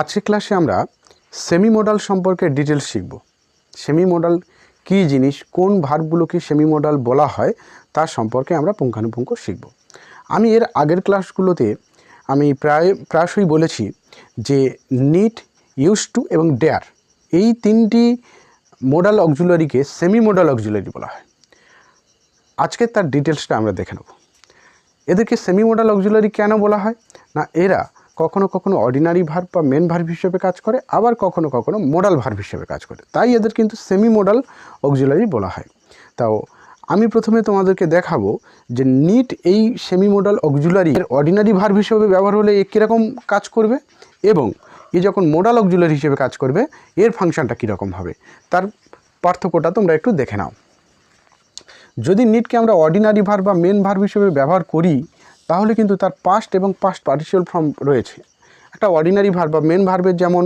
আজকের ক্লাসে আমরা সেমি মডাল সম্পর্কে ডিটেলস শিখব। সেমি মডাল কী জিনিস, কোন ভার্বগুলোকে সেমি মডাল বলা হয় তার সম্পর্কে আমরা পুঙ্খানুপুঙ্খ শিখব। আমি এর আগের ক্লাসগুলোতে আমি প্রায়শই বলেছি যে নিড, ইউজ টু এবং ডেয়ার এই তিনটি মডাল অক্সিলারিকে সেমি মডাল অক্সিলারি বলা হয়। আজকে তার ডিটেলসটা আমরা দেখে নেব। এদেরকে সেমি মডাল অক্সিলারি কেন বলা হয় না, এরা কখনো কখনো অর্ডিনারি ভার্ব বা মেন ভার্ব হিসেবে কাজ করে, আবার কখনো কখনো মডাল ভার্ব হিসেবে কাজ করে, তাই এদের কিন্তু সেমি মডাল অক্সিলারি বলা হয়। তাও আমি প্রথমে তোমাদেরকে দেখাবো যে নিড এই semi modal auxiliary ordinary verb হিসেবে ব্যবহার হলে এ কীরকম কাজ করবে, এবং এ যখন মডাল অক্সিলারি হিসেবে কাজ করবে এর ফাংশনটা কীরকম হবে, তার পার্থক্যটা তোমরা একটু দেখে নাও। যদি নিডকে আমরা অর্ডিনারি ভার্ব বা মেন ভার্ব হিসেবে ব্যবহার করি তাহলে কিন্তু তার পাস্ট এবং পাস্ট পার্টিসিপাল ফর্ম রয়েছে। একটা অর্ডিনারি ভার্ব বা মেন ভার্বের যেমন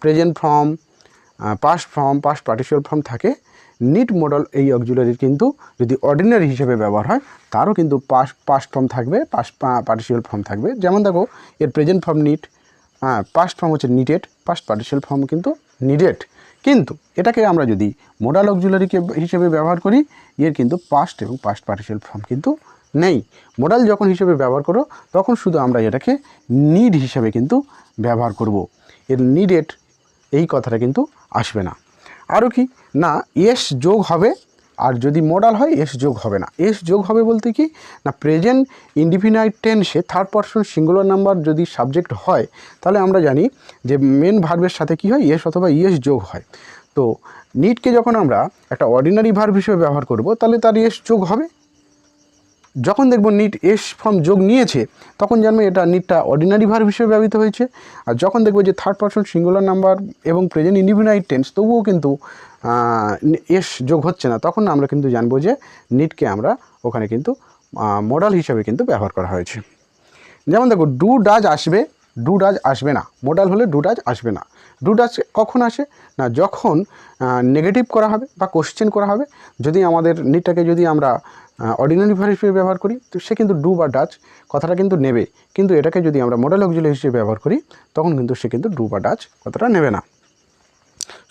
present form, past form, past participle form থাকে, নিড মডাল এই অক্সিলারির কিন্তু যদি অর্ডিনারি হিসেবে ব্যবহার হয় তারও কিন্তু পাস্ট ফর্ম থাকবে, পাস্ট পার্টিসিপাল ফর্ম থাকবে। যেমন দেখো এর present form need, past form হচ্ছে নিডেড, পাস্ট পার্টিসিপাল ফর্ম কিন্তু নিডেড। কিন্তু এটাকে আমরা যদি মডাল অক্সিলারিকে হিসেবে ব্যবহার করি এর কিন্তু পাস্ট এবং পাস্ট পার্টিসিপাল ফর্ম কিন্তু নেই। মডাল যখন হিসেবে ব্যবহার করো তখন শুধু আমরা এটাকে নিড হিসেবে কিন্তু ব্যবহার করব। এর নিডেড এই কথাটা কিন্তু আসবে না। আরও কি না, এস যোগ হবে, আর যদি মডাল হয় এস যোগ হবে না। এস যোগ হবে বলতে কি না, প্রেজেন্ট ইনডিফিনাইট টেন্সে থার্ড পারসন সিঙ্গুলার নাম্বার যদি সাবজেক্ট হয় তাহলে আমরা জানি যে মেন ভার্বের সাথে কি হয়, এস অথবা ইএস যোগ হয়। তো নিডকে যখন আমরা একটা অর্ডিনারি ভার্ব হিসেবে ব্যবহার করব তাহলে তার এস যোগ হবে। যখন দেখব নিড এস ফর্ম যোগ নিয়েছে তখন জানবো এটা নিডটা অর্ডিনারি ভার্ব হিসেবে ব্যবহৃত হয়েছে। আর যখন দেখব যে থার্ড পারসন সিঙ্গুলার নাম্বার এবং প্রেজেন্ট ইনডিফিনাইট টেন্স তবুও কিন্তু এস যোগ হচ্ছে না, তখন আমরা কিন্তু জানবো যে নিডকে আমরা ওখানে কিন্তু মডাল হিসাবে কিন্তু ব্যবহার করা হয়েছে। যেমন দেখো ডু ডাজ আসবে, ডু ডাজ আসবে না। মডাল হলে ডু ডাজ আসবে না। ডু ডাজ কখন আসে না, যখন নেগেটিভ করা হবে বা কোশ্চেন করা হবে। যদি আমাদের নিডটাকে যদি আমরা অর্ডিনারি ভার্ব হিসেবে ব্যবহার করি তো সে কিন্তু ডু বা ডাজ কথাটা কিন্তু নেবে, কিন্তু এটাকে যদি আমরা মডাল অক্সিলারি হিসেবে ব্যবহার করি তখন কিন্তু সে কিন্তু ডু বা ডাজ কথাটা নেবে না।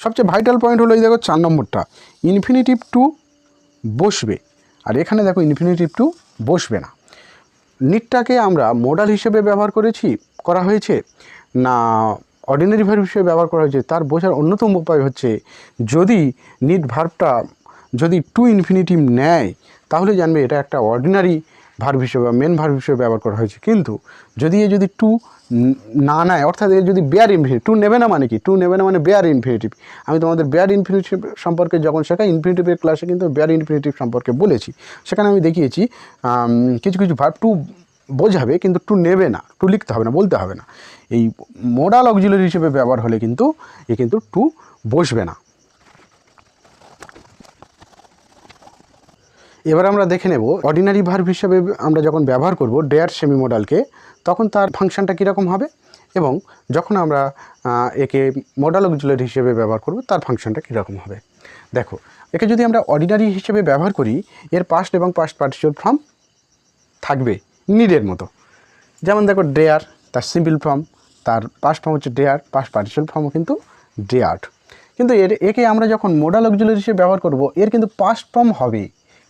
সবচেয়ে ভাইটাল পয়েন্ট হলো এই দেখো 4 নম্বরটা, ইনফিনিটিভ টু বসবে, আর এখানে দেখো ইনফিনিটিভ টু বসবে না। নিডটাকে আমরা মডাল হিসেবে ব্যবহার করা হয়েছে না অর্ডিনারি ভার্ব হিসেবে ব্যবহার করা হয়েছে, তার বোঝার অন্যতম উপায় হচ্ছে যদি নিড ভার্বটা যদি টু ইনফিনিটিভ নেয় তাহলে জানবে এটা একটা অর্ডিনারি ভার্ব হিসেবে বা মেন ভার্ব হিসেবে ব্যবহার করা হয়েছে। কিন্তু যদি টু না নেয়, অর্থাৎ এর যদি বেয়ার ইনফিনিটিভ, টু নেবে না মানে কি, টু নেবে না মানে বেয়ার ইনফিনিটিভ। আমি তোমাদের বেয়ার ইনফিনিটিভ সম্পর্কে যখন শেখাই ইনফিনিটিভের ক্লাসে কিন্তু বেয়ার ইনফিনিটিভ সম্পর্কে বলেছি, সেখানে আমি দেখিয়েছি কিছু কিছু ভার্ব টু বোঝাবে কিন্তু টু নেবে না, টু লিখতে হবে না, বলতে হবে না। এই মডাল অক্সিলারি হিসেবে ব্যবহার হলে কিন্তু এ কিন্তু টু বসবে না। এবার আমরা দেখে নেব অর্ডিনারি ভার্ব হিসেবে আমরা যখন ব্যবহার করব ডেয়ার সেমি মডালকে তখন তার ফাংশনটা কীরকম হবে, এবং যখন আমরা একে মডাল অক্সিলারি হিসেবে ব্যবহার করব তার ফাংশনটা কীরকম হবে। দেখো একে যদি আমরা অর্ডিনারি হিসেবে ব্যবহার করি এর পাস্ট এবং পাস্ট পার্টিসিপাল ফর্ম থাকবে নিডের মতো। যেমন দেখো ডেয়ার, তার সিম্পল ফর্ম, তার পাস্ট ফর্ম হচ্ছে ডেয়ার, পাস্ট পার্টিসিপাল ফর্মও কিন্তু ডেয়ার্ড। কিন্তু একে আমরা যখন মডাল অক্সিলারি হিসেবে ব্যবহার করব এর কিন্তু পাস্ট ফর্ম হবে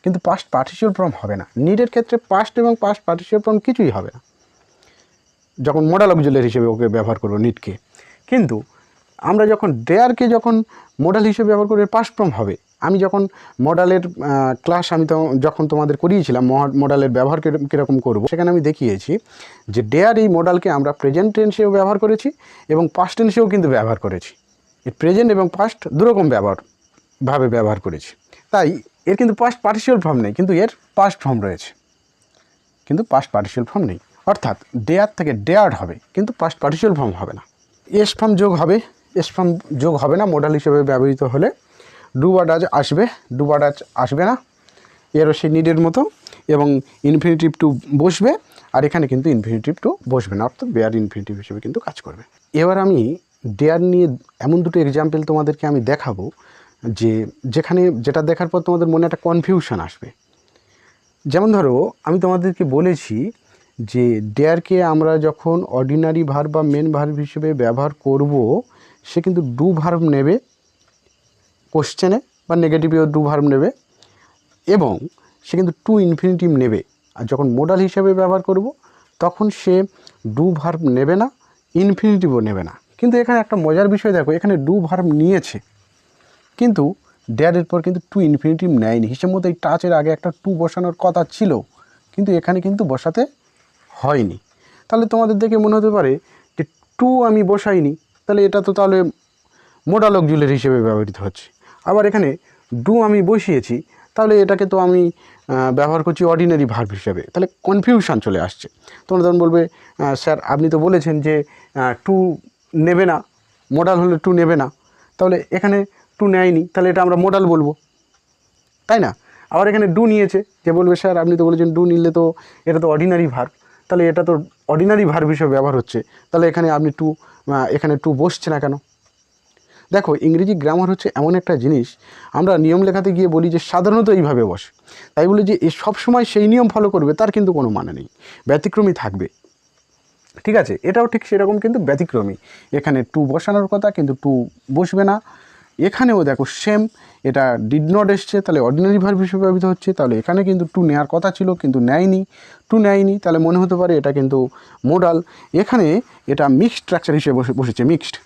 কিন্তু পাস্ট পার্টিসিপাল ফর্ম হবে না। নিডের ক্ষেত্রে পাস্ট এবং পাস্ট পার্টিসিপাল ফর্ম কিছুই হবে না যখন মডাল অক্সিলারি হিসেবে ওকে ব্যবহার করব নিডকে। কিন্তু আমরা যখন ডেয়ারকে যখন মডাল হিসেবে ব্যবহার করব পাস্ট ফর্ম হবে। আমি যখন মডালের ক্লাস যখন তোমাদের করিয়েছিলাম মডালের ব্যবহার কীরকম করব সেখানে আমি দেখিয়েছি যে ডেয়ার এই মডালকে আমরা প্রেজেন্ট টেন্সেও ব্যবহার করেছি এবং পাস্ট টেন্সেও কিন্তু ব্যবহার করেছি। এর প্রেজেন্ট এবং পাস্ট দুরকম ব্যবহার করেছি। তাই এর কিন্তু পাস্ট পার্টিসিপাল ফর্ম নেই, কিন্তু এর পাস্ট ফর্ম রয়েছে, কিন্তু পাস্ট পার্টিসিপাল ফর্ম নেই। অর্থাৎ ডেয়ার থেকে ডেয়ার্ড হবে কিন্তু পাস্ট পার্টিসিপাল ফর্ম হবে না। এস ফর্ম যোগ হবে, এস ফর্ম যোগ হবে না মডাল হিসেবে ব্যবহৃত হলে। ডু বা ডাজ আসবে, ডু বা ডাজ আসবে না, এরও সেই নিডের মতো, এবং ইনফিনিটিভ টু বসবে, আর এখানে কিন্তু ইনফিনিটিভ টু বসবে না, অর্থাৎ বেয়ার ইনফিনিটিভ হিসেবে কিন্তু কাজ করবে। এবার আমি ডেয়ার নিয়ে এমন দুটো এক্সাম্পল তোমাদেরকে আমি দেখাবো যেটা দেখার পর তোমাদের মনে একটা কনফিউশন আসবে। যেমন ধরো আমি তোমাদেরকে বলেছি যে ডেয়ারকে আমরা যখন অর্ডিনারি ভার্ব বা মেন ভার্ব হিসেবে ব্যবহার করব, সে কিন্তু ডু ভার্ব নেবে কোশ্চেনে বা নেগেটিভেও ডু ভার্ব নেবে, এবং সে কিন্তু টু ইনফিনিটিভ নেবে। আর যখন মোডাল হিসেবে ব্যবহার করব তখন সে ডু ভার্ব নেবে না, ইনফিনিটিভও নেবে না। কিন্তু এখানে একটা মজার বিষয় দেখো, এখানে ডু ভার্ব নিয়েছে কিন্তু ডেয়ারের পর কিন্তু টু ইনফিনিটিভ নেয়নি। হিসেব মতো এই টাচের আগে একটা টু বসানোর কথা ছিল, কিন্তু এখানে কিন্তু বসাতে হয়নি। তাহলে তোমাদের দেখে মনে হতে পারে যে টু আমি বসাইনি, তাহলে এটা তো তাহলে মোডাল অক্সিলারি হিসেবে ব্যবহৃত হচ্ছে। আবার এখানে ডু আমি বসিয়েছি, তাহলে এটাকে তো আমি ব্যবহার করছি অর্ডিনারি ভার্ব হিসেবে, তাহলে কনফিউশন চলে আসছে। তোমরা তখন বলবে স্যার আপনি তো বলেছেন যে টু নেবে না, মোডাল হলে টু নেবে না, তাহলে এখানে টু নেয়নি, তাহলে এটা আমরা মোডাল বলবো, তাই না? আবার এখানে ডু নিয়েছে, যে বলবে স্যার আপনি তো বলেছেন ডু নিলে তো এটা তো অর্ডিনারি ভার্ব, তাহলে এটা তো অর্ডিনারি ভার্ব হিসেবে ব্যবহার হচ্ছে, তাহলে এখানে আপনি এখানে টু বসছে না কেন? দেখো, ইংরেজি গ্রামার হচ্ছে এমন একটা জিনিস, আমরা নিয়ম লেখাতে গিয়ে বলি যে সাধারণত এইভাবে বসে, তাই বলে যে এ সবসময় সেই নিয়ম ফলো করবে তার কিন্তু কোনো মানে নেই, ব্যতিক্রমী থাকবে। ঠিক আছে, এটাও ঠিক সেরকম কিন্তু ব্যতিক্রমী। এখানে টু বসানোর কথা কিন্তু টু বসবে না। এখানেও দেখো সেম, এটা ডিড নট এসছে, তাহলে অর্ডিনারি ভার্ব হিসেবে ব্যবহৃত হচ্ছে, তাহলে এখানে কিন্তু টু নেওয়ার কথা ছিল কিন্তু নেয়নি, তাহলে মনে হতে পারে এটা কিন্তু মোডাল। এখানে এটা মিক্সড স্ট্রাকচার হিসেবে বসেছে, মিক্সড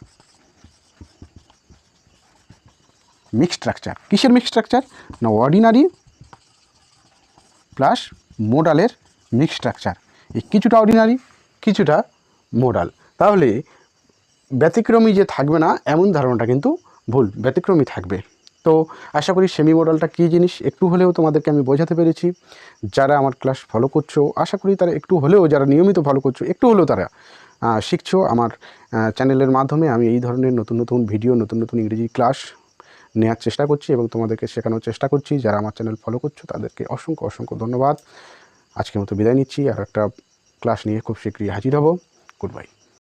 স্ট্রাকচার। কিসের মিক্সড স্ট্রাকচার? না, অর্ডিনারি প্লাস মোডালের মিক্সড স্ট্রাকচার। এই কিছুটা অর্ডিনারি, কিছুটা মোডাল। তাহলে ব্যতিক্রমী যে থাকবে না এমন ধারণাটা কিন্তু ভুল, ব্যতিক্রমী থাকবে। তো আশা করি সেমি মডালটা কী জিনিস একটু হলেও তোমাদেরকে আমি বোঝাতে পেরেছি। যারা আমার ক্লাস ফলো করছো, আশা করি তারা একটু হলেও, যারা নিয়মিত ফলো করছো একটু হলেও তারা শিখছো। আমার চ্যানেলের মাধ্যমে আমি এই ধরনের নতুন নতুন ভিডিও, নতুন নতুন ইংরেজি ক্লাস নেওয়ার চেষ্টা করছি এবং তোমাদেরকে শেখানোর চেষ্টা করছি। যারা আমার চ্যানেল ফলো করছো তাদেরকে অসংখ্য অসংখ্য ধন্যবাদ। আজকের মতো বিদায় নিচ্ছি, আর একটা ক্লাস নিয়ে খুব শীঘ্রই হাজির হব। Good bye.